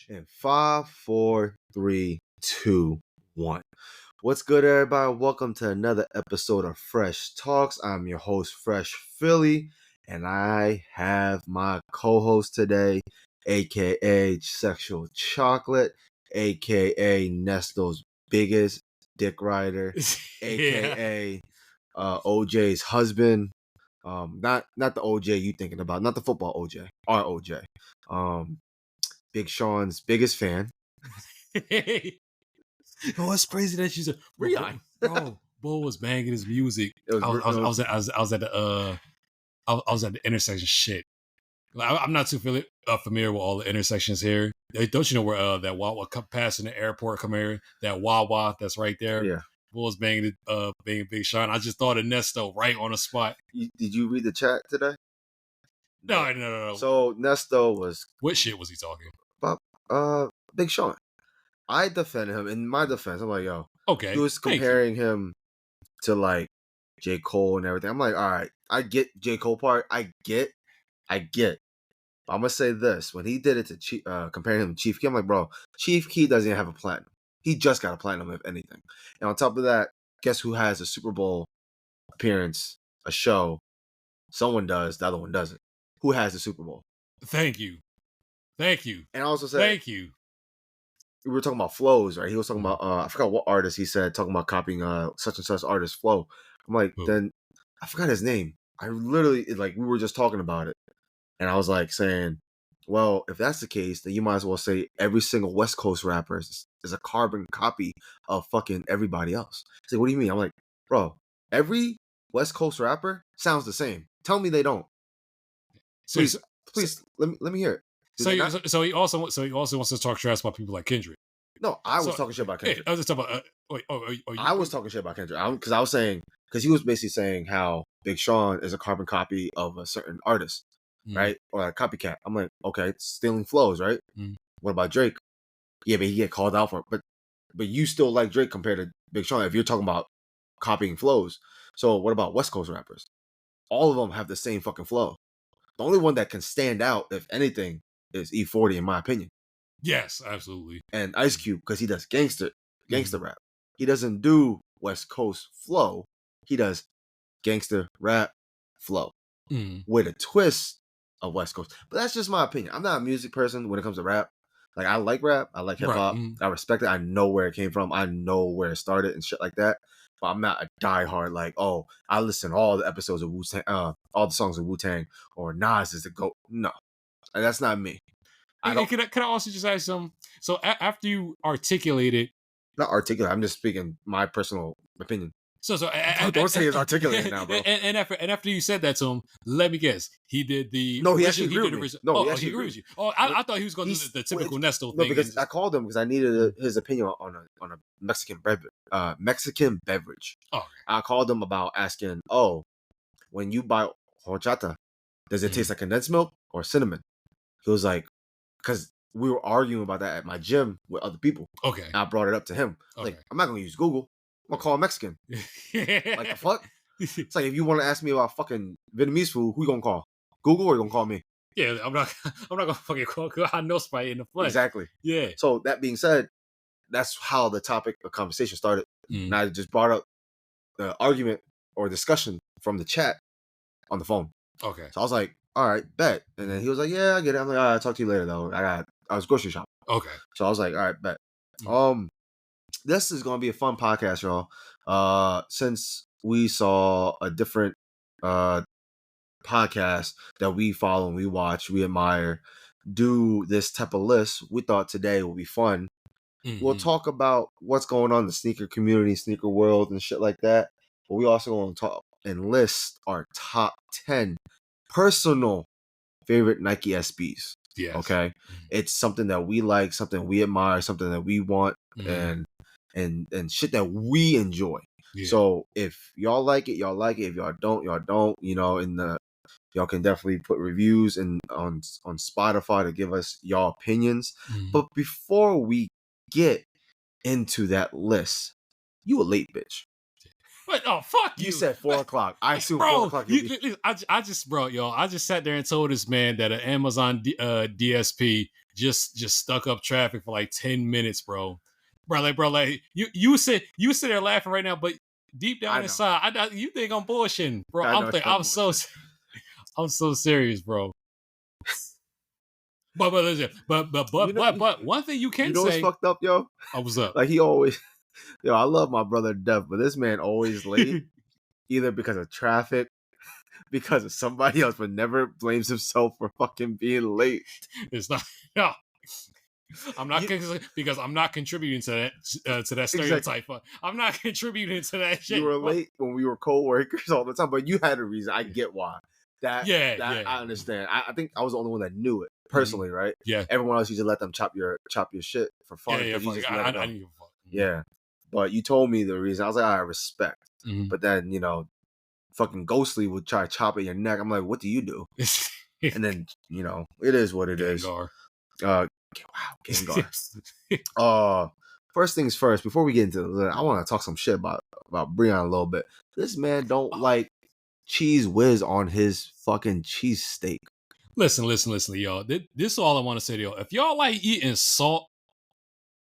In 5, 4, 3, 2, 1. What's good, everybody? Welcome to another episode of Fresh Talks. I'm your host, Fresh Philly, and I have my co-host today, aka Sexual Chocolate, aka Nesto's biggest dick rider, aka OJ's husband. Not the OJ you thinking about, not the football OJ, our OJ. Big Sean's biggest fan. Oh, it's crazy that you said Breon. Bo was banging his music. I was at the intersection. Shit, I'm not too familiar with all the intersections here. Don't you know where that Wawa passing the airport? Come here, that Wawa that's right there. Yeah. Bo was banging Big Sean. I just thought of Nesto right on the spot. Did you read the chat today? No. So Nesto was what shit was he talking about? Big Sean. I defended him. In my defense, I'm like, yo, okay. He was comparing him to like J. Cole and everything. I'm like, all right, I get J. Cole part. I get. But I'm gonna say this: when he did it to comparing him to Chief Keef, I'm like, bro, Chief Keef doesn't even have a platinum. He just got a platinum, if anything. And on top of that, guess who has a Super Bowl appearance, a show? Someone does. The other one doesn't. Who has the Super Bowl? Thank you. And I also said, thank you. We were talking about flows, right? He was talking about I forgot what artist he said, talking about copying such and such artist flow. I'm like, then I forgot his name. I literally we were just talking about it. And I was like saying, well, if that's the case, then you might as well say every single West Coast rapper is a carbon copy of fucking everybody else. He's like, what do you mean? I'm like, bro, every West Coast rapper sounds the same. Tell me they don't. Please, let me hear it. So he also wants to talk trash about people like Kendrick. No, I was talking shit about Kendrick. I was just talking about. I was talking shit about Kendrick because I was saying, because he was basically saying how Big Sean is a carbon copy of a certain artist, right, or a copycat. I'm like, okay, it's stealing flows, right? What about Drake? Yeah, but he get called out for it. But you still like Drake compared to Big Sean if you're talking about copying flows. So what about West Coast rappers? All of them have the same fucking flow. The only one that can stand out, if anything, is E40 in my opinion. Yes, absolutely. And Ice Cube, because he does gangster rap. He doesn't do West Coast flow. He does gangster rap flow with a twist of West Coast. But that's just my opinion. I'm not a music person when it comes to rap. Like, I like rap. I like hip hop. I respect it. I know where it came from. I know where it started and shit like that. But I'm not a diehard like, oh, I listen to all the episodes of Wu-Tang, all the songs of Wu-Tang, or Nas is the GOAT. No, that's not me. Can I also just ask some? So after you articulated, not articulate, I'm just speaking my personal opinion. So don't say it's articulated now, bro. And after you said that to him, let me guess, he did the. No, he actually agreed with me. No, he actually agreed with you. Oh, I thought he was going to do the typical Nesto thing. No, because I called him because I needed his opinion on a Mexican beverage. Oh, okay. I called him about asking, when you buy horchata, does it taste like condensed milk or cinnamon? He was like, because we were arguing about that at my gym with other people. Okay. And I brought it up to him. Okay. Like, I'm not going to use Google. I'm going to call a Mexican. Like, the fuck? It's like, if you want to ask me about fucking Vietnamese food, who you going to call? Google or you going to call me? Yeah, I'm not going to fucking call. I know somebody in the flesh. Exactly. Yeah. So, that being said, that's how the topic of conversation started. And I just brought up the argument or discussion from the chat on the phone. Okay. So, I was like, all right, bet. And then he was like, yeah, I get it. I'm like, all right, I'll talk to you later, though. I was grocery shopping. Okay. So I was like, all right, bet. This is going to be a fun podcast, y'all. Since we saw a different podcast that we follow and we watch, we admire, do this type of list, we thought today would be fun. We'll talk about what's going on in the sneaker community, sneaker world, and shit like that. But we also going to talk and list our top 10 personal favorite Nike SBs. Yes. Okay. It's something that we like, something we admire, something that we want, and shit that we enjoy. Yeah. So if y'all like it, y'all like it. If y'all don't, y'all don't. You know, y'all can definitely put reviews on Spotify to give us y'all opinions. But before we get into that list, you a late bitch. What? Oh, fuck you. You said 4 o'clock. I assume bro, 4 o'clock. I just sat there and told this man that an Amazon DSP just stuck up traffic for like 10 minutes, bro. Like you sit there laughing right now, but deep down inside, you think I'm bullshitting, bro. I'm so serious, bro. But listen, but one thing you can say, what's fucked up, yo? Oh, what's up? Like he always, yo, I love my brother to death, but this man always late, either because of traffic, because of somebody else, but never blames himself for fucking being late. It's not. No. I'm not because I'm not contributing to that stereotype. Exactly. I'm not contributing to that shit. You were late when we were co-workers all the time, but you had a reason. I get why. I understand. I think I was the only one that knew it personally, right? Yeah. Everyone else, you just let them chop your shit for fun. Yeah. I need fuck. Yeah. But you told me the reason. I was like, I respect. Mm-hmm. But then, fucking Ghostly would try to chop at your neck. I'm like, what do you do? And then, it is what it is. Wow, Gengar. First things first, before we get into it, I want to talk some shit about Breon a little bit. This man don't like cheese whiz on his fucking cheese steak. Listen, y'all. This is all I want to say to y'all. If y'all like eating salt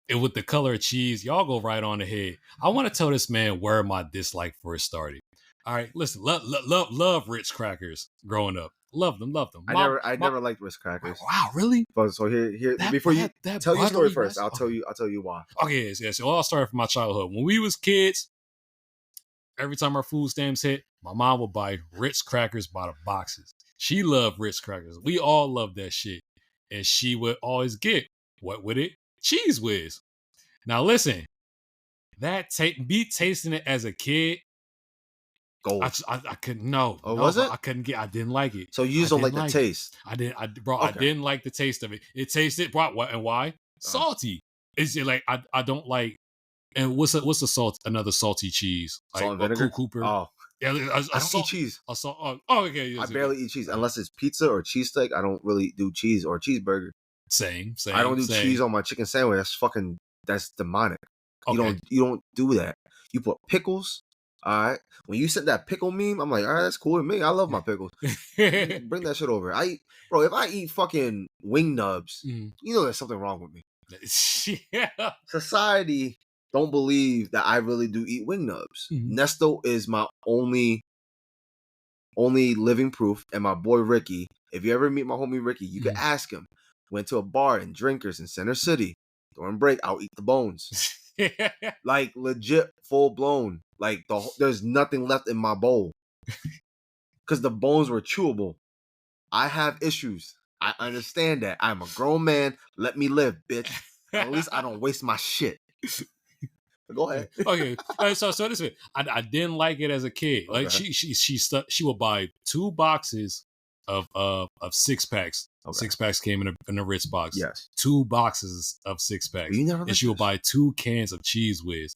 and with the color of cheese, y'all go right on ahead. I want to tell this man where my dislike first started. All right, listen, love Ritz crackers growing up. Love them. I never liked Ritz crackers. Wow, really? But so here before you tell your story first, I'll tell you why. Okay, yes. So I'll start from my childhood. When we was kids, every time our food stamps hit, my mom would buy Ritz crackers by the boxes. She loved Ritz crackers. We all loved that shit. And she would always get, what with it? Cheese whiz. Now listen, me tasting it as a kid, gold. I couldn't. No. Was it? I didn't like it. So you just don't like the taste. I didn't like the taste of it. It tasted, what and why? Salty. It's like I don't like. And what's the salt? Another salty cheese. Salt and vinegar. Cooper. Oh. Yeah, I don't eat cheese. Okay. I barely eat cheese unless it's pizza or cheesesteak. I don't really do cheese or cheeseburger. Same. I don't do cheese on my chicken sandwich. That's demonic. Okay. You don't do that. You put pickles. All right. When you sent that pickle meme, I'm like, all right, that's cool with me. I love my pickles. Bring that shit over. If I eat fucking wing nubs, there's something wrong with me. Yeah. Society don't believe that I really do eat wing nubs. Mm-hmm. Nesto is my only living proof, and my boy Ricky. If you ever meet my homie Ricky, you can ask him. Went to a bar in Drinkers in Center City. During break, I'll eat the bones. Like legit full blown. Like there's nothing left in my bowl. Because the bones were chewable. I have issues. I understand that. I'm a grown man. Let me live, bitch. At least I don't waste my shit. Go ahead. Okay. So this way, I didn't like it as a kid. Okay. Like she would buy 2 boxes of 6-packs. Okay. 6-packs came in a Ritz box. Yes. 2 boxes of 6-packs. And she would buy 2 cans of cheese whiz.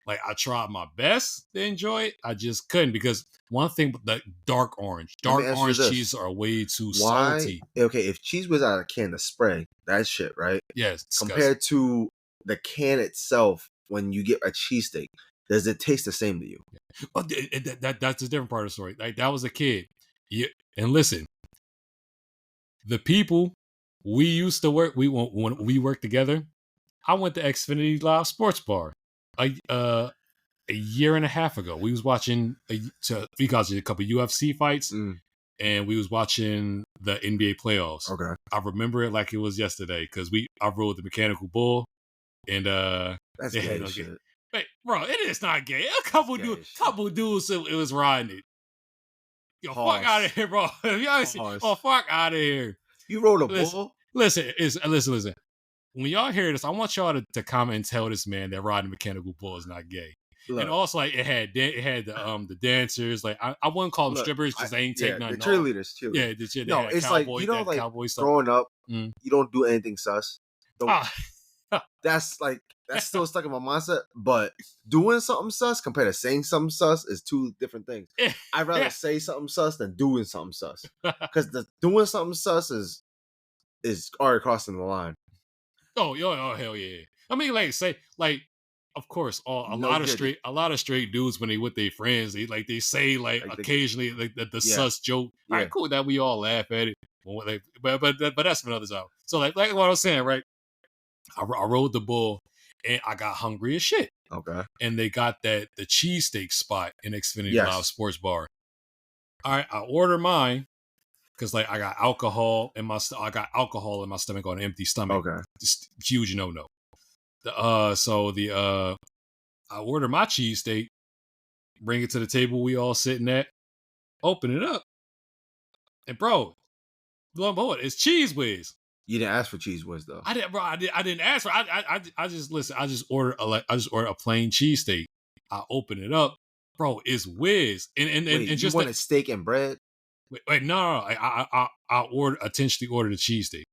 Like I tried my best to enjoy it. I just couldn't because one thing, the dark orange cheese are way too salty. Okay, if cheese whiz out of a can to spray, that's shit, right? Yes. Compared to the can itself, when you get a cheesesteak, does it taste the same to you? Oh, that's a different part of the story. Like that was a kid. Yeah, and listen, the people we used to work, when we worked together, I went to Xfinity Live Sports Bar a year and a half ago. We was watching a couple UFC fights, and we was watching the NBA playoffs. Okay, I remember it like it was yesterday because I rode the mechanical bull, and that's gay shit. Wait, bro, it is not gay. A couple dudes, it was riding it. Yo, fuck out of here, bro. Fuck out of here. You rode a bull? Listen. When y'all hear this, I want y'all to comment and tell this man that riding a mechanical bull is not gay. Look, and also, like it had the dancers. Like I wouldn't call them strippers because they ain't take nothing. The cheerleaders. Yeah, the shit. No, it's like like growing up, you don't do anything sus. That's still stuck in my mindset. But doing something sus compared to saying something sus is 2 different things. I'd rather say something sus than doing something sus. Because the doing something sus is already crossing the line. Oh, hell yeah! I mean, of course, a lot of straight dudes when they with their friends, they say occasionally the sus joke. Yeah. All right, cool that we all laugh at it, but that's another time. So like what I was saying, right? I rode the bull and I got hungry as shit. Okay. And they got the cheesesteak spot in Xfinity Live Yes. Sports Bar. All right, I order mine because like I got alcohol in my stomach on an empty stomach. Okay. Just huge no. I order my cheesesteak, bring it to the table we all sitting at, open it up, and bro, lo and behold, it's Cheese Whiz. You didn't ask for Cheese Whiz though. I didn't ask for. I just listen. I just ordered a plain cheesesteak. I open it up, bro. It's whiz, and Wait, you just wanted steak and bread? wait, no. I intentionally ordered a cheesesteak.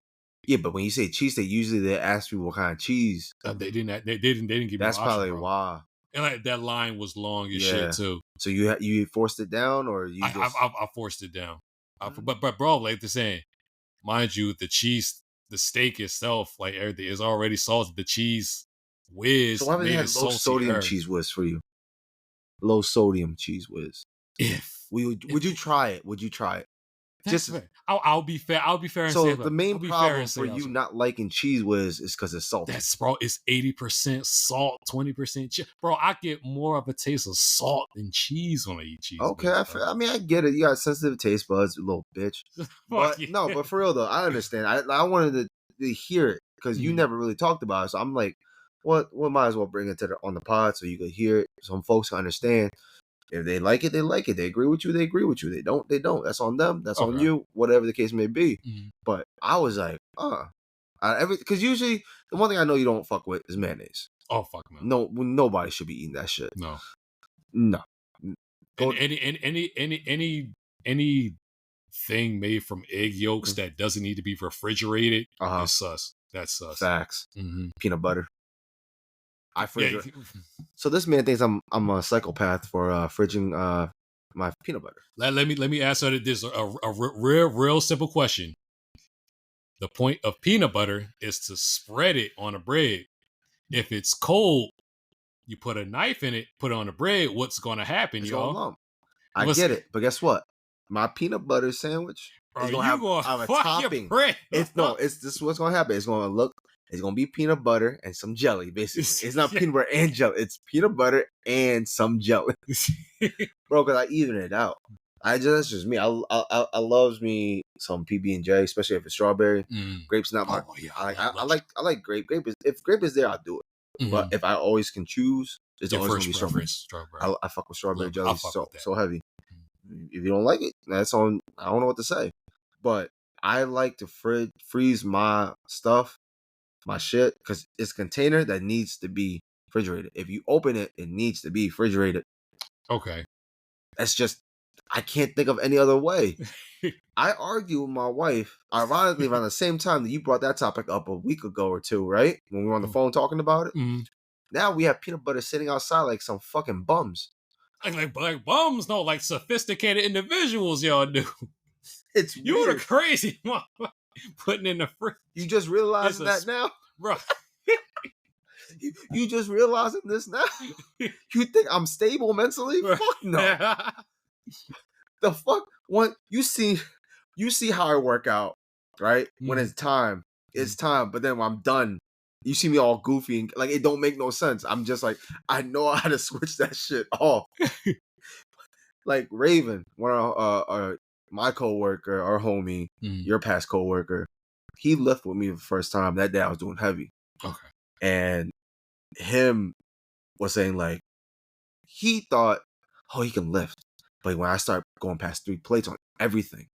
Yeah, but when you say cheesesteak, usually they ask you what kind of cheese. They didn't give me. That's an option, probably bro. why. And like that line was long as shit too. So you forced it down, or you just? I forced it down. But bro, like they're saying, mind you, the steak itself, like everything is already salted. The cheese whiz So why haven't they made had it low salty. sodium Cheese Whiz for you? Low sodium Cheese Whiz. Would you try it? Would you try it? Just fair. I'll be fair. I'll be fair and say the main problem for you not liking Cheese Whiz is because it's salty. That's bro. It's 80% salt, 20% bro. I get more of a taste of salt than cheese when I eat cheese. Okay, Whiz, I mean I get it. You got sensitive taste buds, you little bitch. But yeah. no, but for real though, I understand. I wanted to hear it because you never really talked about it. So I'm like, what? We might as well bring it on the pod so you could hear it. Some folks can understand. If they like it, they like it. They agree with you, they agree with you. They don't, they don't. That's on them. That's on you. Whatever the case may be. But I was like, because usually the one thing I know you don't fuck with is mayonnaise. Oh fuck man. No, nobody should be eating that shit. No. Any thing made from egg yolks that doesn't need to be refrigerated is sus. That's sus. Facts. Peanut butter. I fridge. So this man thinks I'm a psychopath for fridging my peanut butter. Let me answer this a real simple question. The point of peanut butter is to spread it on a bread. If it's cold, you put a knife in it, put it on the bread. What's going to happen, y'all? I get it, but guess what? My peanut butter sandwich is gonna have a topping. This is what's gonna happen. It's gonna be peanut butter and some jelly, basically. It's not peanut butter and jelly. It's peanut butter and some jelly. Bro, because I even it out. That's just me. I loves me some PB&J, especially if it's strawberry. Grape's not my. I like grape. If grape is there, I'll do it. But if I always can choose, it's always gonna be strawberry. I fuck with strawberry jelly so heavy. If you don't like it, that's on. I don't know what to say. But I like to freeze my stuff, my shit, because it's a container that needs to be refrigerated. If you open it, it needs to be refrigerated. Okay. That's just, I can't think of any other way. I argue with my wife, ironically, around the same time that you brought that topic up a week ago or two, right? When we were on the phone talking about it. Now we have peanut butter sitting outside like some fucking bums. Like bums, no, like sophisticated individuals, y'all do. It's you the crazy one putting in the fridge. You just realizing that now, bro? you just realizing this now? You think I'm stable mentally? Fuck no. The fuck? When you see how I work out, right? When it's time, it's time. But then when I'm done, you see me all goofy and like it don't make no sense. I'm just like, I know how to switch that shit off. Like Raven, one of my coworker, our homie, your past coworker, he lifted with me the first time. That day I was doing heavy. Okay. And him was saying like he thought, oh, he can lift. But when I start going past 3 plates on everything,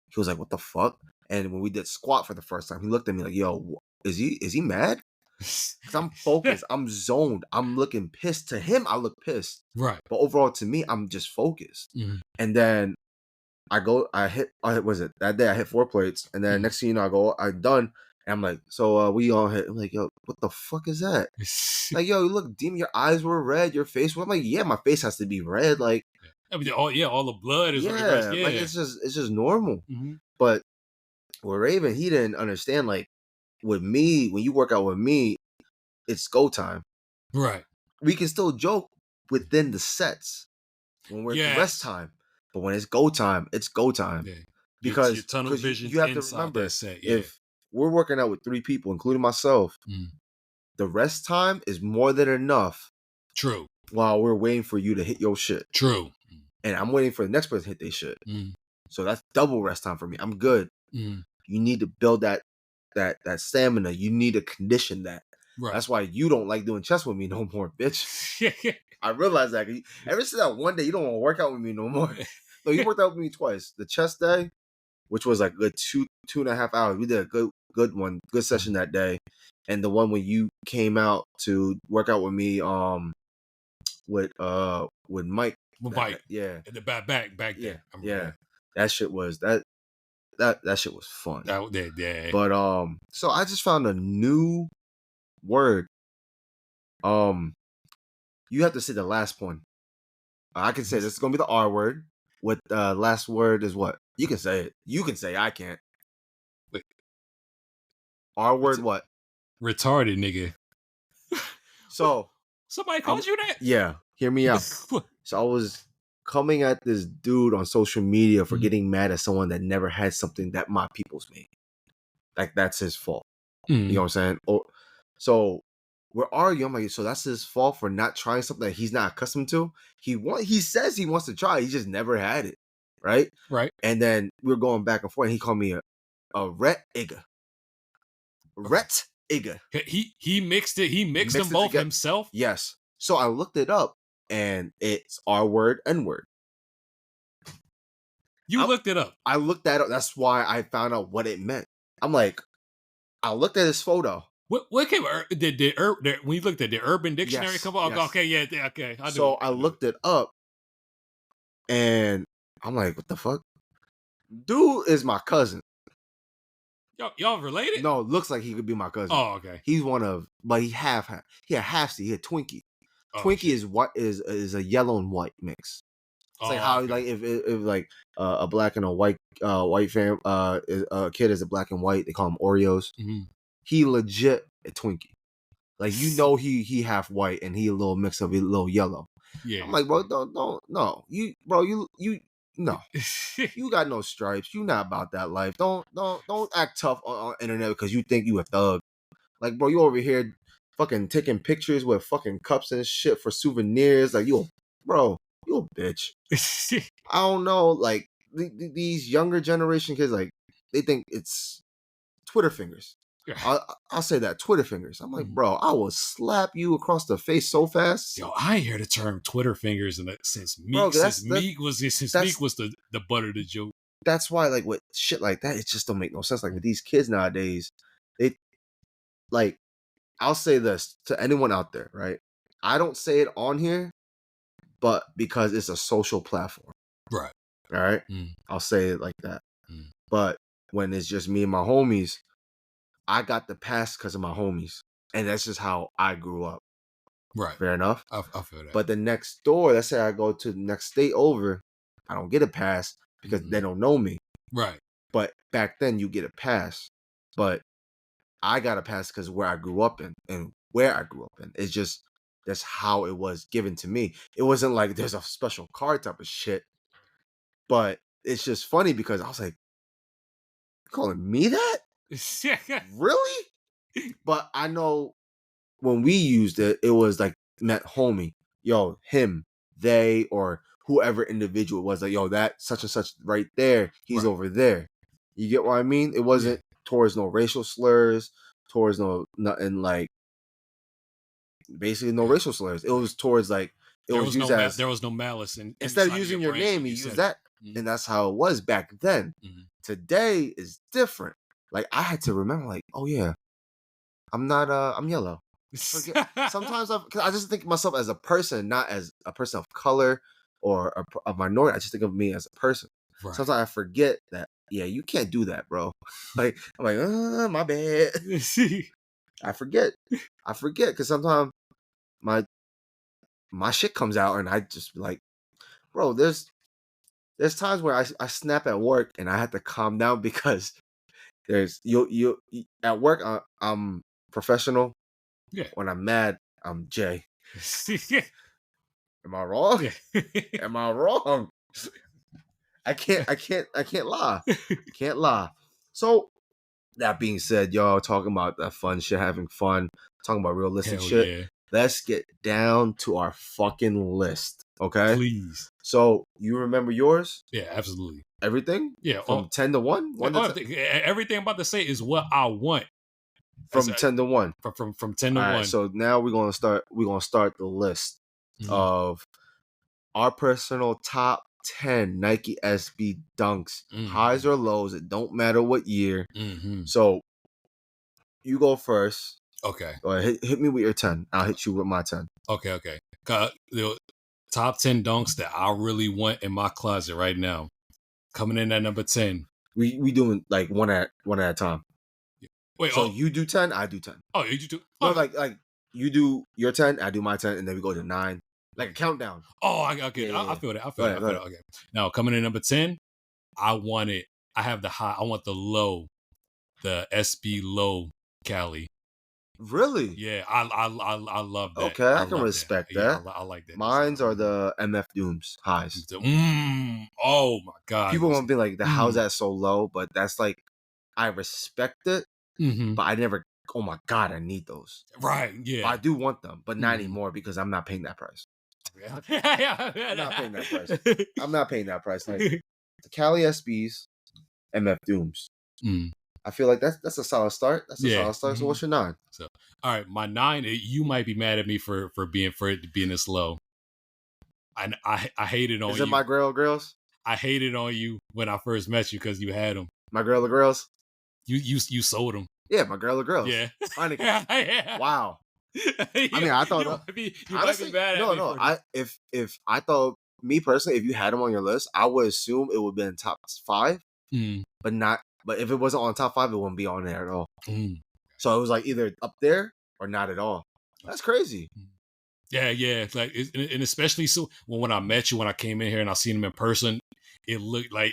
he was like, what the fuck? And when we did squat for the first time, he looked at me like, yo, is he mad? Because I'm focused. I'm zoned. I'm looking pissed. To him, I look pissed. Right. But overall, to me, I'm just focused. And then that day I hit 4 plates. And then next thing you know, I'm done. And I'm like, so we all hit. I'm like, yo, what the fuck is that? Like, yo, you look dim. Your eyes were red. Your face was. I'm like, yeah, my face has to be red. Like, all the blood is red. Yeah. Like it's just normal. But with Raven, he didn't understand. Like with me, when you work out with me, it's go time. Right. We can still joke within the sets when we're rest time, but when it's go time, it's go time. Yeah. Because your tunnel vision you have to remember set, if we're working out with 3 people, including myself. Mm. The rest time is more than enough. True. While we're waiting for you to hit your shit. True. And I'm waiting for the next person to hit their shit. So that's double rest time for me. I'm good. You need to build that stamina. You need to condition that. Right. That's why you don't like doing chest with me no more, bitch. I realize that. Ever since that one day, you don't want to work out with me no more. No, you worked out with me twice. The chest day, which was like good 2.5 hours. We did a good one, good session that day. And the one when you came out to work out with me, with Mike. With Mike. Yeah. In the back there. Yeah. That shit was that shit was fun. Yeah. But so I just found a new word. You have to say the last one. I can say this is gonna be the R word. With last word is what? You can say it. You can say I can't. Wait. R word what? Retarded nigga. So somebody called you that? Yeah. Hear me out. So I was coming at this dude on social media for getting mad at someone that never had something that my people's made. Like that's his fault. You know what I'm saying? So we're arguing. I'm like, so that's his fault for not trying something that he's not accustomed to. He says he wants to try. He just never had it. Right? Right. And then we're going back and forth. And he called me a ret igga. Ret igga. He mixed it. He mixed them both himself. Yes. So I looked it up and it's R word, N word. You looked it up. I looked that up. That's why I found out what it meant. I'm like, I looked at his photo. What came? When you looked at the Urban Dictionary come up? Yes. Okay, yeah, okay. I looked it up, and I'm like, what the fuck? Dude is my cousin. Y'all related? No, looks like he could be my cousin. Oh, okay. He's one of, but he had half. He a Twinkie. Twinkie is what is a yellow and white mix. It's like how like if like a black and a white fam a kid is a black and white, they call him Oreos. He legit a Twinkie. Like he half white and he a little mix of a little yellow. Yeah. I'm like, bro, don't no. You no. You got no stripes. You not about that life. Don't act tough on internet because you think you a thug. Like, bro, you over here fucking taking pictures with fucking cups and shit for souvenirs. Like, you a bitch. I don't know. Like, these younger generation kids, like, they think it's Twitter fingers. I'll say that, Twitter fingers. I'm like, bro, I will slap you across the face so fast. Yo, I ain't heard the term Twitter fingers since Meek. Since Meek was the butt of the joke. That's why, like, with shit like that, it just don't make no sense. Like, with these kids nowadays, they, like, I'll say this to anyone out there, right? I don't say it on here, but because it's a social platform. Right. All right? I'll say it like that. But when it's just me and my homies, I got the pass because of my homies. And that's just how I grew up. Right. Fair enough? I feel that. But the next door, let's say I go to the next state over, I don't get a pass because they don't know me. Right. But back then, you get a pass. But I got a pass because where I grew up in and where I grew up in. It's just, that's how it was given to me. It wasn't like there's a special card type of shit. But it's just funny because I was like, calling me that? Really? But I know when we used it, it was like meant homie, yo, him, they, or whoever individual it was, like, yo, that such and such right there, he's over there. You get what I mean? It wasn't towards no racial slurs, towards nothing like basically no racial slurs. It was towards like there was no malice instead of using your name, you use that. And that's how it was back then. Today is different. Like I had to remember, like, oh yeah, I'm not I'm yellow. Sometimes I just think of myself as a person, not as a person of color or a minority. I just think of me as a person. Right. Sometimes I forget that. Yeah, you can't do that, bro. Like I'm like, my bad. I forget because sometimes my shit comes out and I just be like, bro, there's times where I snap at work and I have to calm down because there's you at work I'm professional. Yeah. When I'm mad, I'm Jay. Am I wrong? Am I wrong? I can't lie. Can't lie. So that being said, y'all talking about that fun shit, having fun, talking about realistic Hell shit. yeah. Let's get down to our fucking list, okay? Please. So you remember yours? Yeah, absolutely. Everything? Yeah. From 10 to 1? 1 to 10? Everything I'm about to say is what I want. From 10 to 1. From 10 to All right, 1. so now we're gonna start the list of our personal top 10 Nike SB dunks, highs or lows. It don't matter what year. So you go first. Okay. Go ahead, hit me with your 10. I'll hit you with my 10. Okay. The top 10 dunks that I really want in my closet right now. Coming in at number 10. We doing like one at a time. Wait, so you do 10, I do 10. Oh, you do? No, like you do your 10, I do my 10, and then we go to 9. Like a countdown. Oh, okay. Yeah. I feel that. I feel that. Okay. Now coming in number 10, I have the high. I want the low, the SB low Cali. Really? Yeah, I love that. Okay, I can respect that. Yeah, I like that. Mines are the MF Dooms highs. Oh my god. People won't be like, how's that so low? But that's like, I respect it, but I never. Oh my god, I need those. Right? Yeah. But I do want them, but not anymore because I'm not paying that price. I'm not paying that price. I'm not paying that price. Like the Cali SBs, MF Dooms. I feel like that's a solid start. That's a solid start. So what's your 9? So all right, my 9. You might be mad at me for it being this low. I hated on you. Is it my girls? I hated on you when I first met you because you had them. My girls. You sold them. Yeah, my girls. Yeah. Yeah. Wow. I mean, I thought you might be mad at me. No. If I thought, me personally, if you had them on your list, I would assume it would be in top 5, but not. But if it wasn't on top 5, it wouldn't be on there at all. So it was like either up there or not at all. That's crazy. Yeah. It's like, and especially so when I met you, when I came in here and I seen him in person, it looked like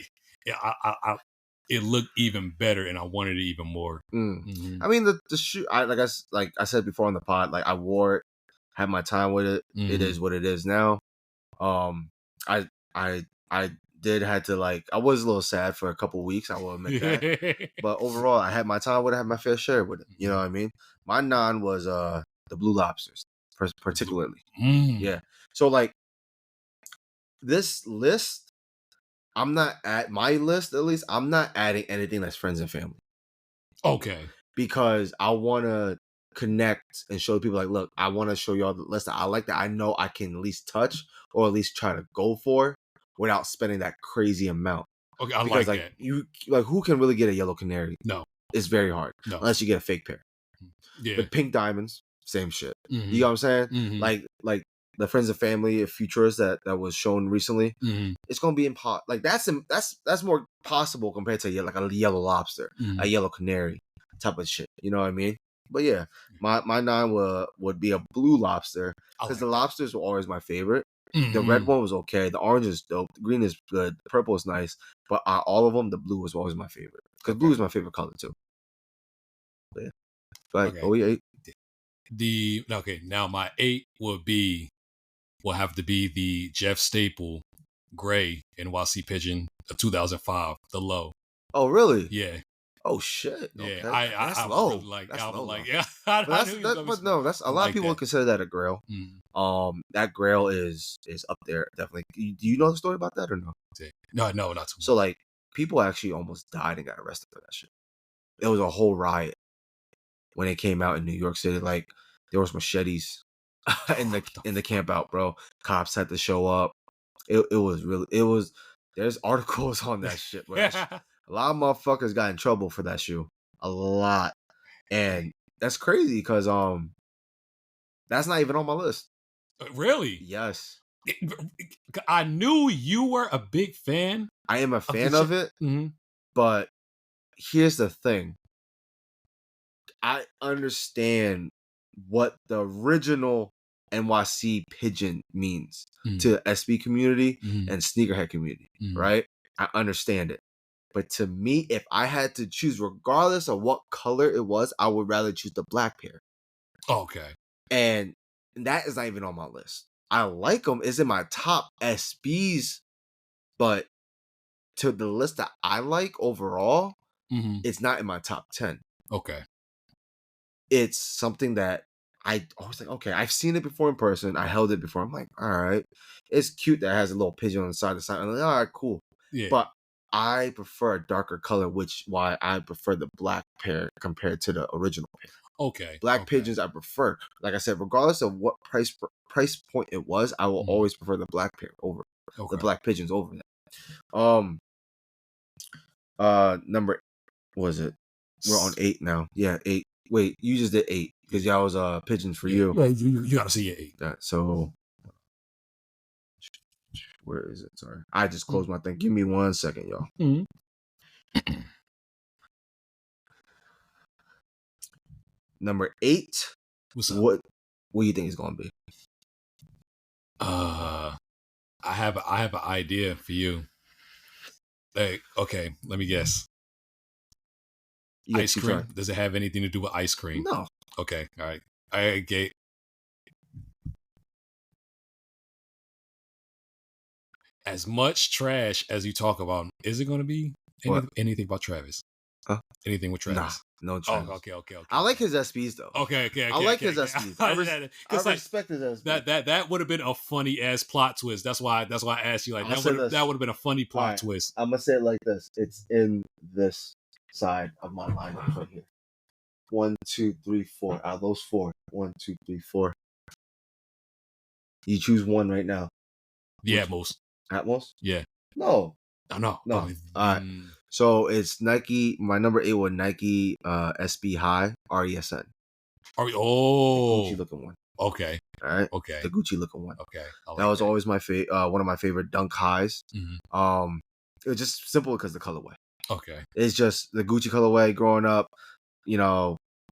it looked even better, and I wanted it even more. I mean, the shoe. Like I said before on the pod, like I wore it, had my time with it. It is what it is now. I did had to, like, I was a little sad for a couple weeks. I will admit that. But overall, I had my time with it. I had my fair share with it. You know what I mean? My 9 was the Blue Lobsters, particularly. Yeah. So like this list, I'm not at my list, at least I'm not adding anything that's friends and family. Okay. Because I want to connect and show people, like, look, I want to show y'all the list that I like, that I know I can at least touch or at least try to go for without spending that crazy amount. Okay, I because, like that. You like, who can really get a yellow canary? No. It's very hard. No. Unless you get a fake pair. Yeah. The pink diamonds, same shit. You know what I'm saying? Like the friends and family of Futures that was shown recently, it's gonna be impossible. Like that's more possible compared to like a yellow lobster, a yellow canary type of shit. You know what I mean? But yeah, my 9 would be a blue lobster, because the lobsters were always my favorite. The red one was okay. The orange is dope. The green is good. The purple is nice. But all of them, the blue was always my favorite, because blue is my favorite color too. But yeah. Like, okay. 8. Now my 8 will have to be the Jeff Staple gray NYC Pigeon of 2005, the low. Oh really? Yeah. Oh shit! Yeah, okay. that's low. Really like, that's I low. Like, yeah. That's a lot of people consider that a grail. That grail is up there, definitely. Do you know the story about that or no? No, not too much. So like, people actually almost died and got arrested for that shit. There was a whole riot when it came out in New York City. Like, there was machetes in the camp out, bro. Cops had to show up. It was. There's articles on that shit, bro. A lot of motherfuckers got in trouble for that shoe. A lot. And that's crazy, because that's not even on my list. Really? Yes. I knew you were a big fan. I am a fan of it. But here's the thing. I understand what the original NYC Pigeon means to the SB community and sneakerhead community, right? I understand it. But to me, if I had to choose, regardless of what color it was, I would rather choose the black pair. Okay. And that is not even on my list. I like them. It's in my top SBs. But to the list that I like overall, It's not in my top 10. Okay. It's something that I was like, okay, I've seen it before in person. I held it before. I'm like, all right, it's cute that it has a little pigeon on the side of the side. I'm like, all right, cool. Yeah. But I prefer a darker color, which why I prefer the black pair compared to the original pair. Okay. Black pigeons I prefer. Like I said, regardless of what price point it was, I will always prefer the black pair over the black pigeons over that. Number was it? We're on 8 now. Yeah, 8. Wait, you just did 8 because y'all was pigeons for you. Yeah, you gotta see your 8. So where is it? Sorry, I just closed my thing. Give me 1 second, y'all. Number 8. What's up? What do you think it's gonna be? I have an idea for you. Like, okay, let me guess. Ice cream. Does it have anything to do with ice cream? No. Okay. All right. I get. As much trash as you talk about, is it going to be anything about Travis? Anything with Travis? Nah, no Travis. Oh, okay. I like his SBs though. Okay. I like his SBs. I respect his SBs. That would have been a funny ass plot twist. That's why I asked you. Like that would have been a funny plot twist. I'm gonna say it like this. It's in this side of my lineup right here. 1, 2, 3, 4. Out of those 4, 1, 2, 3, 4. You choose one right now. The Atmos. Atmos? Yeah. No. No. All right. So it's Nike. My number 8 was Nike SB High RESN. Gucci looking one. Okay. All right. Okay. The Gucci looking one. Okay. That was always my one of my favorite Dunk Highs. Mm-hmm. It was just simple because the colorway. Okay. It's just the Gucci colorway. Growing up,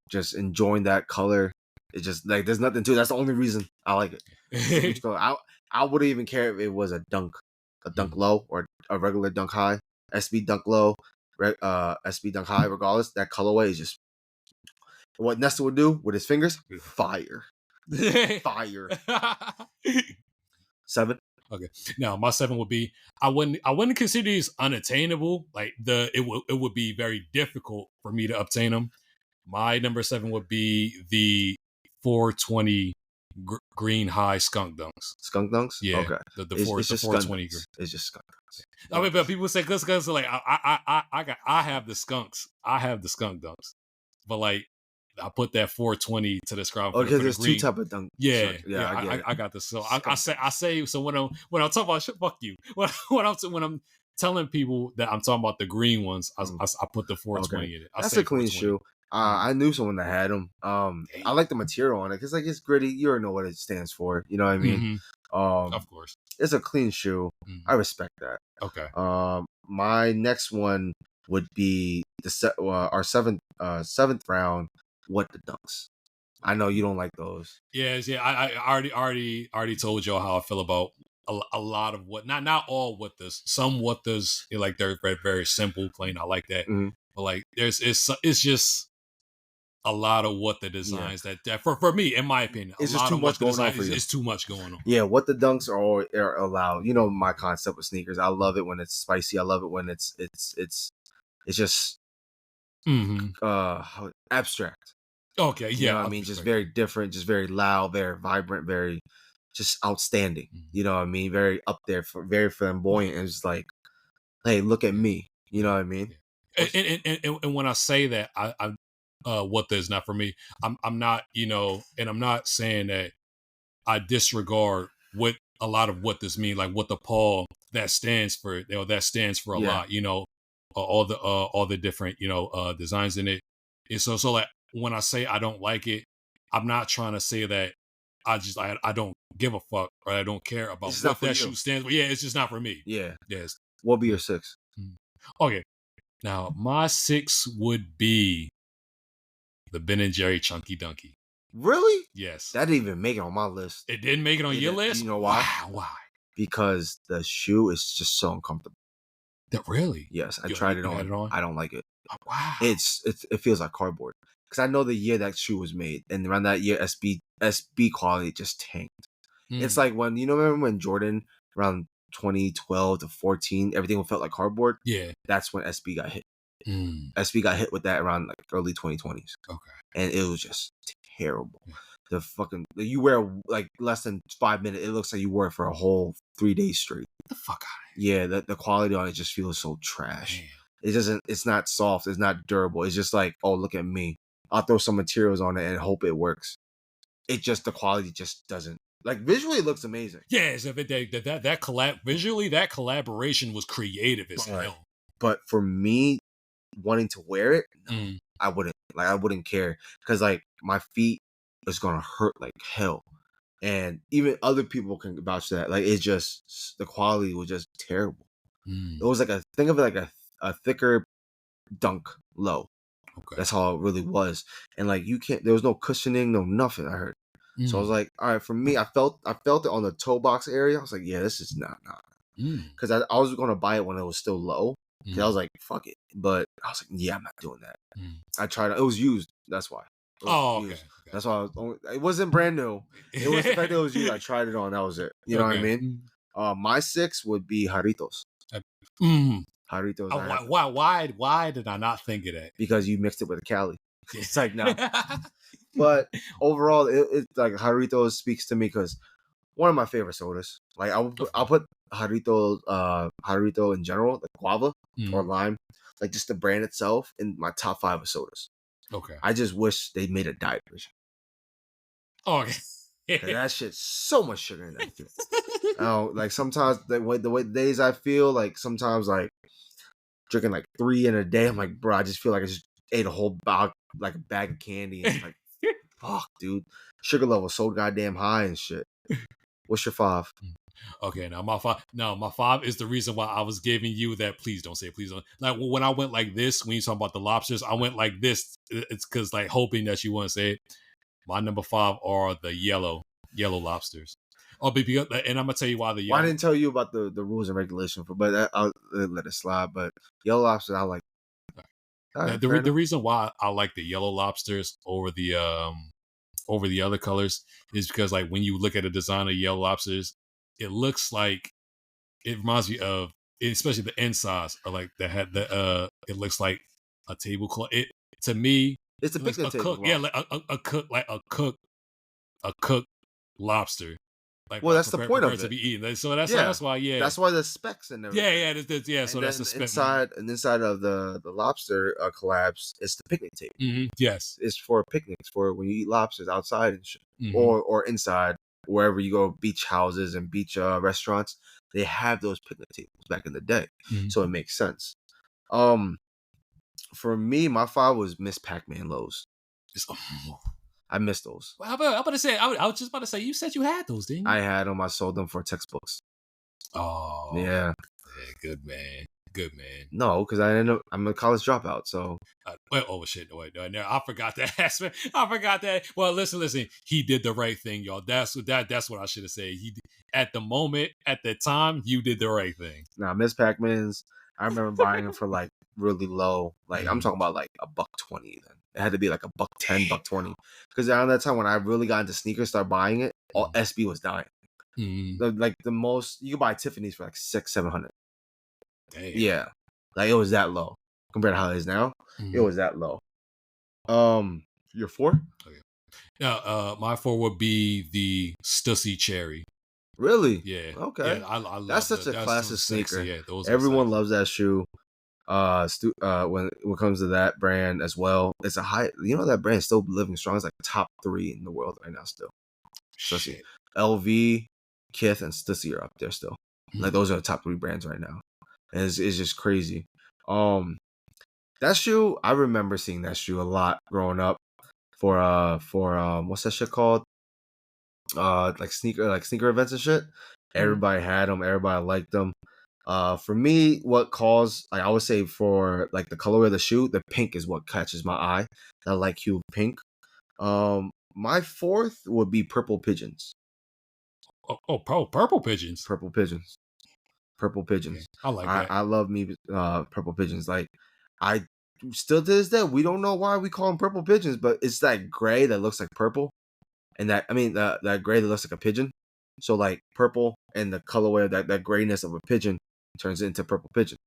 just enjoying that color. It's just like there's nothing to it. That's the only reason I like it. Gucci color. I wouldn't even care if it was a dunk low or a regular Dunk High. SB Dunk Low, SB Dunk High. Regardless, that colorway is just what Nesta would do with his fingers. Fire. 7. Okay. Now my 7 would be I wouldn't consider these unattainable. Like it would be very difficult for me to obtain them. My number 7 would be the 420 green high skunk dunks. Skunk dunks? Yeah. Okay. The 420 green. It's just skunk dunks. I mean, but people say because like I have the skunks. I have the skunk dunks. But like I put that 420 to describe. Oh, because there's 2 type of dunk. Yeah, I got this. So I say. So when I'm talking about shit, fuck you. When I'm telling people that I'm talking about the green ones, I put the 420 in it. That's a clean shoe. I knew someone that had them. I like the material on it because like it's gritty. You already know what it stands for. You know what I mean? Mm-hmm. Of course, it's a clean shoe. I respect that. Okay. My next one would be our seventh round. What the dunks? I know you don't like those. Yes, yeah. I already told y'all how I feel about a lot of what not all what this. Some what this like they're very, very simple, plain. I like that. Mm-hmm. But like it's just a lot of what the designs that for me, in my opinion, it's just too much going on for you. It's too much going on. Yeah, what the dunks are allowed. You know my concept with sneakers. I love it when it's spicy. I love it when it's just abstract. Okay, yeah. You know what I mean? Just very different, just very loud, very vibrant, very just outstanding. You know what I mean? Very up there, very flamboyant, and just like, hey, look at me. You know what I mean? And when I say that, I what is not for me, I'm not, and I'm not saying that I disregard what a lot of what this means, like what the Paul that stands for, that stands for a lot, all the different, designs in it. And so like when I say I don't like it, I'm not trying to say that I don't give a fuck or I don't care about what that shoe stands for. Yeah, it's just not for me. Yeah. Yes. What'll be your 6? Okay. Now my 6 would be the Ben & Jerry Chunky Dunky. Really? Yes. That didn't even make it on my list. It didn't make it on your list? You know why? Why? Because the shoe is just so uncomfortable. Really? Yes, I tried it on. I don't like it. Oh, wow. It feels like cardboard. Because I know the year that shoe was made, and around that year, SB quality just tanked. It's like remember when Jordan around 2012 to 14, everything felt like cardboard. Yeah, that's when SB got hit. SB got hit with that around like early 2020s. Okay. And it was just terrible. The fucking you wear like less than 5 minutes, it looks like you wore it for a whole 3 days straight. Get the fuck out of here. Yeah, the quality on it just feels so trash. Damn. It's not soft, it's not durable. It's just like, oh, look at me. I'll throw some materials on it and hope it works. The quality just doesn't. Like visually, it looks amazing. Yeah, so visually, that collaboration was creative as hell. But for me, wanting to wear it, no, I wouldn't care because like my feet is gonna hurt like hell, and even other people can vouch to that. Like it's just the quality was just terrible. It was like think of it like a thicker dunk low. Okay. That's how it really was, and like there was no cushioning, no nothing. I heard. So I was like, all right, for me, I felt it on the toe box area. I was like, yeah, this is not. Because I was going to buy it when it was still low. I was like, fuck it. But I was like, yeah, I'm not doing that. I tried it. It was used. That's why. Okay. That's why it wasn't brand new. It was the fact that it was used. I tried it on. That was it. You know what I mean? My 6 would be Jaritos. Jaritos. Why did I not think of that? Because you mixed it with a Cali. It's like, no. But overall, it's like Jaritos speaks to me because one of my favorite sodas. Like I'll put Jarito in general, like guava or lime, like just the brand itself in my top 5 of sodas. Okay. I just wish they made a diet version. Oh, okay. That shit's so much sugar in that shit. Like sometimes the way days I feel like sometimes like drinking like 3 in a day. I'm like, bro, I just feel like I just ate a whole bag of candy and like, fuck, dude, sugar level so goddamn high and shit. What's your 5? Okay, now my 5. No, my 5 is the reason why I was giving you that. Please don't say, please don't. Like when I went like this, when you talking about the lobsters, I went like this. It's because like hoping that you want to say it. My number 5 are the yellow lobsters. Oh, baby, and I'm gonna tell you why the yellow. Well, I didn't tell you about the rules and regulations but I'll let it slide. But yellow lobsters, I like. Right, the reason why I like the yellow lobsters over the other colors is because like when you look at a design of yellow lobsters, it looks like it reminds me of, especially the insides are like that had the it looks like a tablecloth. It to me, it's a picnic table. Cook, yeah, like a cooked lobster. Like, well, that's the point of it to be eaten. So that's why, yeah. That's why the specs in there. Yeah. So that's the spec. Inside of the lobster collabs, it's the picnic table. Yes, it's for picnics for when you eat lobsters outside and shit, or inside wherever you go, beach houses and beach restaurants. They have those picnic tables back in the day, so it makes sense. For me, my 5 was Miss Pac-Man lows. I missed those. Well, I was just about to say, you said you had those, didn't you? I had them. I sold them for textbooks. Oh, yeah. Good man. No, because I'm a college dropout. So. Oh shit! No, I forgot that aspect. I forgot that. Well, listen. He did the right thing, y'all. That's what I should have said. At the time, you did the right thing. Now, Miss Pac-Man's, I remember buying them for like really low. Like I'm talking about like $1.20. Then it had to be like $1.10, $1.20. Because around that time when I really got into sneakers, started buying it, all SB was dying. Like the most you could buy Tiffany's for like $600-$700. Damn. Yeah, like it was that low compared to how it is now. It was that low. Your 4? Okay. Now, my 4 would be the Stussy Cherry. Really? Yeah. Okay. Yeah, I love that's such a classic sneaker. Yeah, everyone loves that shoe. When it comes to that brand as well, it's a high. You know that brand is still living strong. It's like top 3 in the world right now. Still, Stussy, LV, Kith, and Stussy are up there still. Like those are the top 3 brands right now. And it's just crazy. That shoe, I remember seeing that shoe a lot growing up. For what's that shit called? Like sneaker events and shit. Everybody had them. Everybody liked them. For me, what caused, like I would say, for like the color of the shoe, the pink is what catches my eye. I like hue pink. My 4th would be Purple Pigeons. Purple Pigeons. Purple Pigeons. Okay. I like that. I love me Purple Pigeons. Like I still to this day, we don't know why we call them Purple Pigeons, but it's that gray that looks like purple, and that gray that looks like a pigeon. So like purple and the colorway of that grayness of a pigeon turns into Purple Pigeon,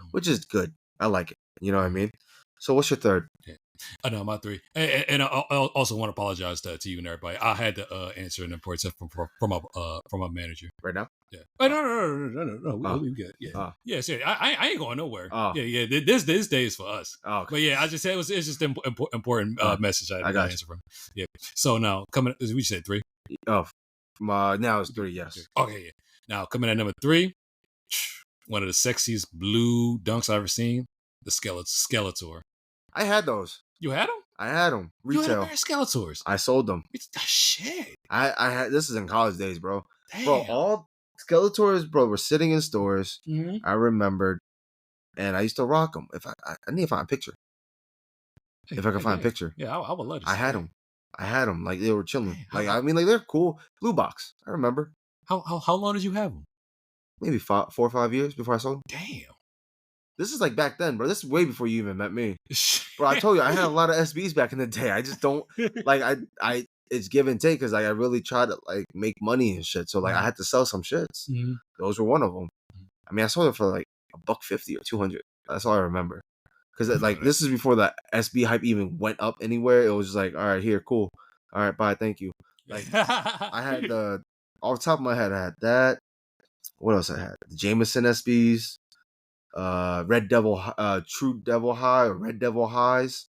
which is good. I like it. You know what I mean? So what's your third? Yeah. I know my three, and I also want to apologize to you and everybody. I had to answer an important from my manager Right now? Yeah. Oh, no. We good. Yeah. Yeah. Seriously, I ain't going nowhere. Yeah. This day is for us. Okay. But yeah, I just said it's just an important message I had to answer from. Yeah. So now coming, we said 3. Oh, now it's 3. Yes. Okay. Yeah. Now coming at number 3, one of the sexiest blue dunks I've ever seen, the Skeletor. I had those. You had them? I had them. Retail. You had a pair of Skeletors. I sold them. It's shit. I had. This is in college days, bro. Damn. Bro, all Skeletors, bro, were sitting in stores. Mm-hmm. I remembered, and I used to rock them. If I need to find a picture. If I can find a picture. Yeah, I would love to. I had them. I had them. Like they were chilling. Like I mean, like they're cool. Blue box. I remember. How long did you have them? Maybe 4 or 5 years before I sold them. Damn. This is like back then, bro. This is way before you even met me. Bro, I told you I had a lot of SBs back in the day. I just don't like I it's give and take because like I really try to like make money and shit. So like I had to sell some shits. Mm-hmm. Those were one of them. I mean, I sold it for like $150 or 200. That's all I remember. Because like this is before the SB hype even went up anywhere. It was just like, all right, here, cool. All right, bye, thank you. Like I had off the top of my head, I had that. What else I had? The Jameson SBs, Red Devil, True Devil High or Red Devil Highs.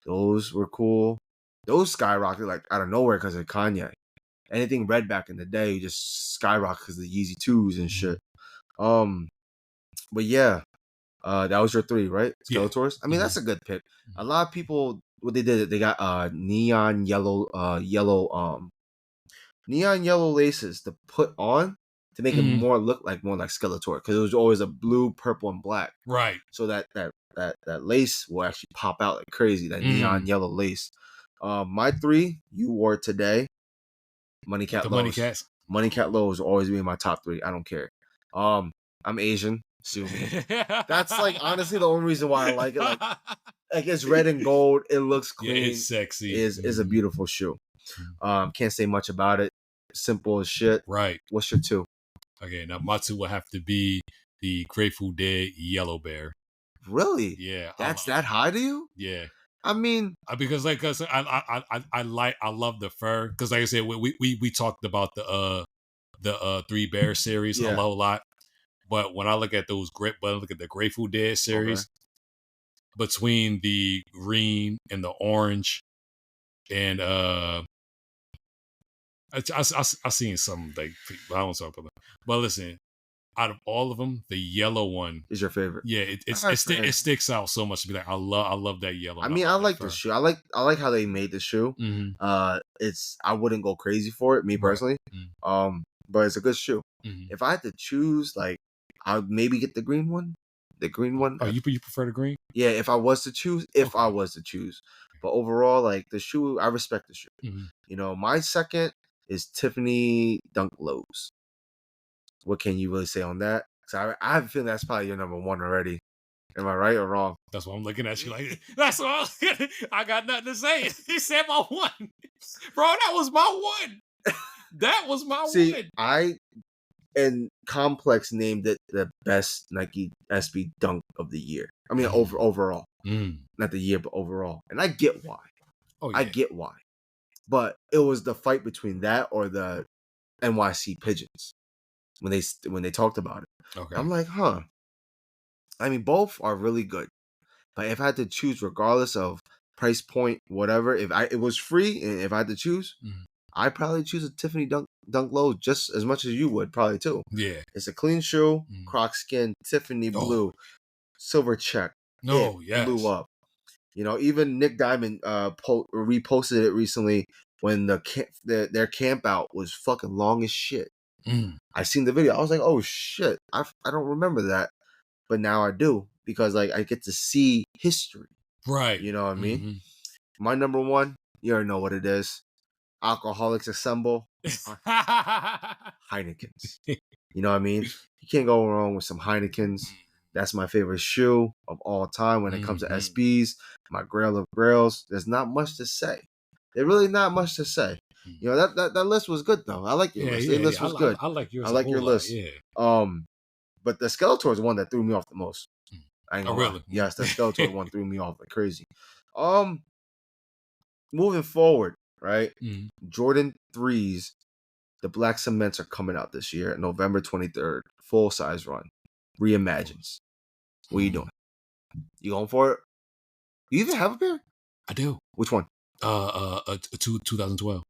Those were cool. Those skyrocketed like out of nowhere because of Kanye. Anything red back in the day just skyrocketed because of the Yeezy 2s and shit. But yeah, that was your 3, right? Skeletors. I mean, that's a good pick. A lot of people, what they did, they got neon yellow laces to put on to make it more look like Skeletor because it was always a blue, purple, and black. Right. So that lace will actually pop out like crazy. That neon yellow lace. My 3 you wore today. Money Cat Lows. Money Cat Lows will always be in my top 3. I don't care. I'm Asian. Sue me. That's like honestly the only reason why I like it. Like it's red and gold. It looks clean. Yeah, it's sexy. Is a beautiful shoe. Can't say much about it. Simple as shit. Right. What's your 2? Okay, now my 2 will have to be the Grateful Dead Yellow Bear. Really? Yeah. That's that high to you? Yeah. I mean, because like I love the fur because like I said we talked about the 3 Bear series a lot. But when I look at the Grateful Dead series, between the green and the orange, and I seen some like I don't talk about that. But listen, out of all of them, the yellow one is your favorite. Yeah, it sticks out so much to be like I love that yellow. I mean, I like the shoe. I like how they made the shoe. Mm-hmm. I wouldn't go crazy for it, me personally. Right. But it's a good shoe. Mm-hmm. If I had to choose, like, I would maybe get the green one. The green one. Oh, you prefer the green? Yeah, if I was to choose. But overall, like the shoe, I respect the shoe. Mm-hmm. You know, my second is Tiffany Dunk Lows. What can you really say on that? So I have a feeling that's probably your number 1 already. Am I right or wrong? That's why I'm looking at you like, that's all. I got nothing to say. He said my 1. Bro, that was my 1. That was my 1. I and Complex named it the best Nike SB dunk of the year. I mean, overall. Not the year, but overall. And I get why. Oh, yeah. I get why. But it was the fight between that or the NYC Pigeons when they talked about it. Okay. I'm like, huh. I mean, both are really good. But if I had to choose, regardless of price point, whatever, if it was free and if I had to choose, I'd probably choose a Tiffany Dunk Low just as much as you would probably too. Yeah. It's a clean shoe, Croc skin, Tiffany blue, silver check. No, yes. Blew up. You know, even Nick Diamond reposted it recently when their camp out was fucking long as shit. I seen the video. I was like, oh shit. I don't remember that. But now I do because like I get to see history. Right. You know what I mean? Mm-hmm. My number 1, you already know what it is. Alcoholics Assemble. Heinekens. You know what I mean? You can't go wrong with some Heinekens. That's my favorite shoe of all time when it comes to SBs. My grail of grails. There's not much to say. There's really not much to say. You know, that list was good though. I like your list. The list was good. I like yours. I like your list. Yeah. But the Skeletor is the one that threw me off the most. I ain't Oh, gonna lie. really? Yes, that Skeletor one threw me off like crazy. Moving forward, right? Mhm. Jordan 3s, the black cements are coming out this year, November 23rd, full size run, reimagines. What are you doing? You going for it? You even have a pair? I do. Which one? 2012.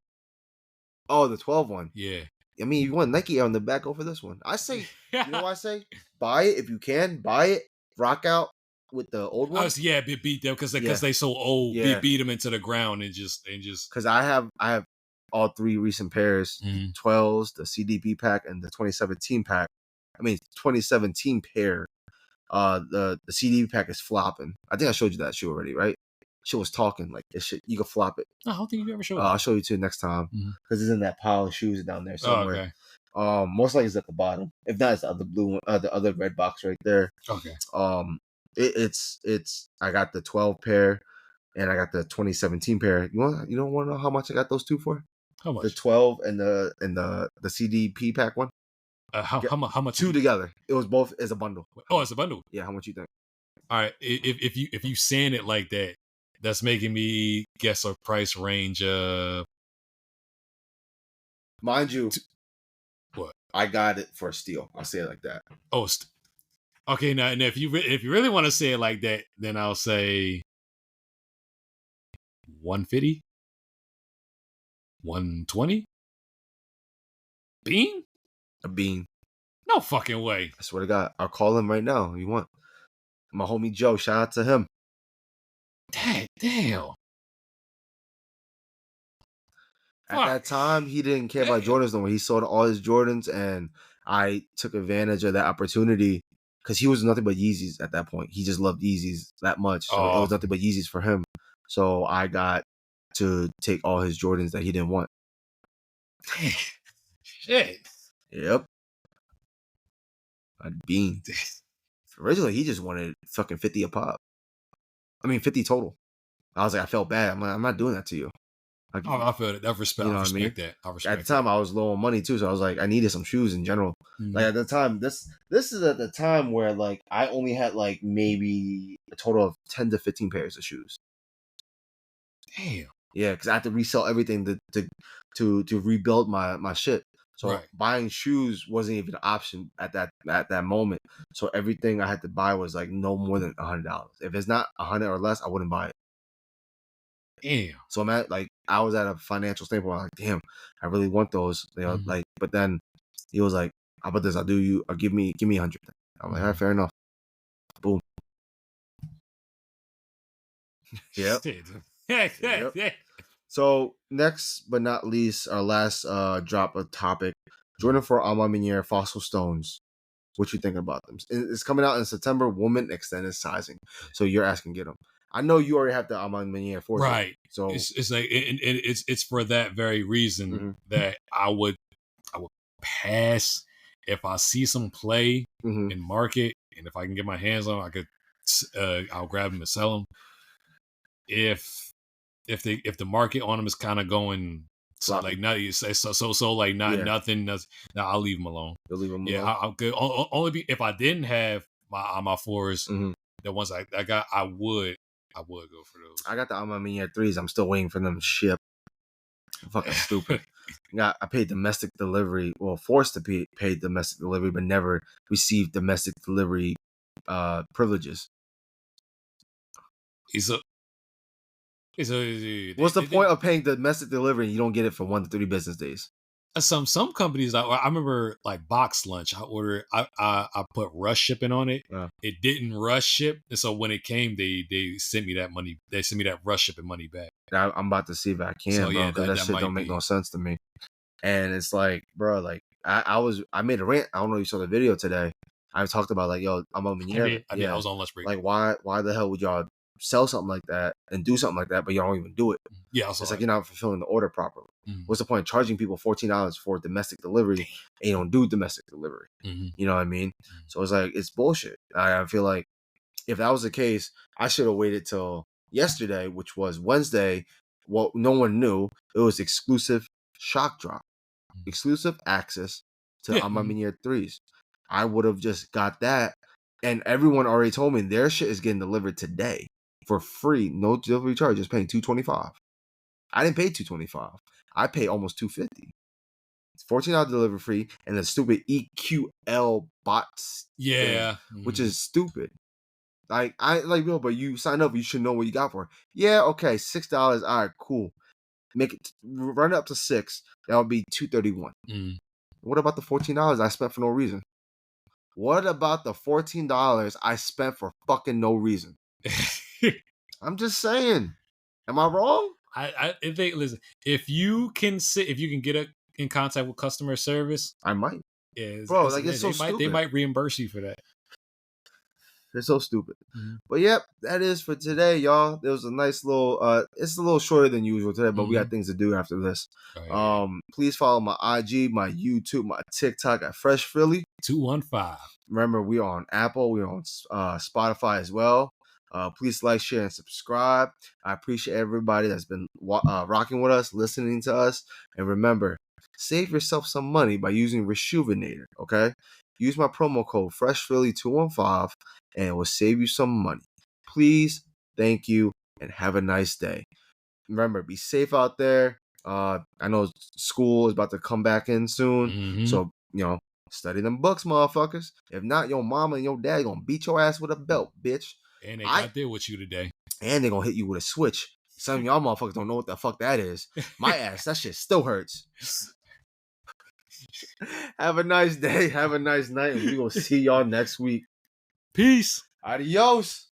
Oh, the 12 one. Yeah. I mean, you want Nike on the back, go for this one. I say, you know what I say? Buy it if you can. Buy it. Rock out with the old one. So yeah, beat them because Yeah. they so old. Yeah. Beat them into the ground and just. Because I have all three recent pairs: Mhm. 12s, the CDP pack, and the 2017 pack. I mean, 2017 pair. The CDP pack is flopping. I think I showed you that shoe already, right? She was talking like this shit. You can flop it. I don't think you ever showed it. I'll show you too next time Mhm. because it's in that pile of shoes down there Oh, somewhere. okay. Most likely it's at the bottom. If not, it's the other blue one, the other red box right there. Okay. It's I got the 12 pair and I got the 2017 pair. You don't want to know how much I got those two for? How much? The 12 and the CDP pack one. How much? Two together. It was both as a bundle. Oh, it's a bundle. Yeah, how much you think? All right. If you saying it like that, that's making me guess a price range of. Mind you, What? I got it for a steal. I'll say it like that. Oh, okay. Now, if you really want to say it like that, then I'll say 150, 120. Bean? A bean. No fucking way. I swear to God. I'll call him right now if you want. My homie Joe, shout out to him. Damn. At that time, he didn't care about Jordans no more. He sold all his Jordans, and I took advantage of that opportunity because he was nothing but Yeezys at that point. He just loved Yeezys that much, so it was nothing but Yeezys for him. So I got to take all his Jordans that he didn't want. Shit. Yep. A bean. Originally, he just wanted fucking 50 a pop. I mean, 50 total. I was like, I felt bad. I'm like, I'm not doing that to you. Like, I feel it. I respect. You know I what I mean? respect that. I respect. At the time, I was low on money too, so I was like, I needed some shoes in general. Mhm. Like at the time, this is at the time where like I only had like maybe a total of 10 to 15 pairs of shoes. Damn. Yeah, because I had to resell everything to rebuild my shit. So buying shoes wasn't even an option at that moment. So everything I had to buy was like no more than $100. If it's not 100 or less, I wouldn't buy it. Damn. So I'm at like I was at a financial standpoint. I'm like, damn, I really want those. You know, like, but then he was like, "How about this? I'll do you. I'll give me 100." I'm like, all right, fair enough. Boom. Yep. Yep. So next but not least, our last drop of topic: Jordan 4 Alma Minier Fossil Stones. What you think about them? It's coming out in September. Woman extended sizing. So you're asking get them. I know you already have the Alma Minier 4. Right. So it's like and it's for that very reason that I would pass if I see some play in market, and if I can get my hands on, I could I'll grab them and sell them. If the market on them is kind of going like not like not nothing, now I'll leave them alone. You'll leave them alone. I'm good. Only if I didn't have my 4s, the ones I got, I would go for those. I got the Alma Minier 3s. I'm still waiting for them to ship. I'm fucking stupid. I paid domestic delivery. Well, forced to pay domestic delivery, but never received domestic delivery privileges. What's the point of paying domestic delivery and you don't get it for 1 to 3 business days? Some companies, I remember like Box Lunch. I ordered, I put rush shipping on it. It didn't rush ship, and so when it came, they sent me that money. They sent me that rush shipping money back. I'm about to see if I can, bro, because that shit don't make no sense to me. And it's like, bro, like I made a rant. I don't know if you saw the video today. I talked about like, yo, I'm a Minier. I did. I was on lunch break. Like, why the hell would y'all sell something like that and do something like that, but you don't even do it? Yeah, it's like you're not fulfilling the order properly. What's the point of charging people $14 for domestic delivery and you don't do domestic delivery? You know what I mean? So it's like it's bullshit. I feel like if that was the case, I should have waited till yesterday, which was Wednesday. Well, no one knew it was exclusive shock drop, exclusive access to Alma Minier 3s. I would have just got that And everyone already told me their shit is getting delivered today for free, no delivery charge, just paying $225. I didn't pay $225. I paid almost $250. It's $14 delivery free, and the stupid EQL bots thing, which is stupid. Like but you sign up, you should know what you got for it. Yeah, okay, $6. All right, cool. Make it run it up to $6. That would be $231. What about the $14 I spent for no reason? What about the $14 I spent for fucking no reason? I'm just saying. Am I wrong? I think. Listen, if you can get in contact with customer service, I might. Yeah, bro. Like it's so stupid. They might reimburse you for that. They're so stupid. But yep, that is for today, y'all. There was a nice little. It's a little shorter than usual today, but we got things to do after this. Please follow my IG, my YouTube, my TikTok at Fresh Philly 215. Remember, we are on Apple. We are on Spotify as well. Please like, share, and subscribe. I appreciate everybody that's been rocking with us, listening to us. And remember, save yourself some money by using Rejuvenator, okay? Use my promo code FreshPhilly215 and it will save you some money. Please, thank you, and have a nice day. Remember, be safe out there. I know school is about to come back in soon, so, study them books, motherfuckers. If not, your mama and your dad gonna beat your ass with a belt, bitch. And they got there with you today. And they gonna hit you with a switch. Some of y'all motherfuckers don't know what the fuck that is. My ass, that shit still hurts. Have a nice day. Have a nice night. And we gonna see y'all next week. Peace. Adios.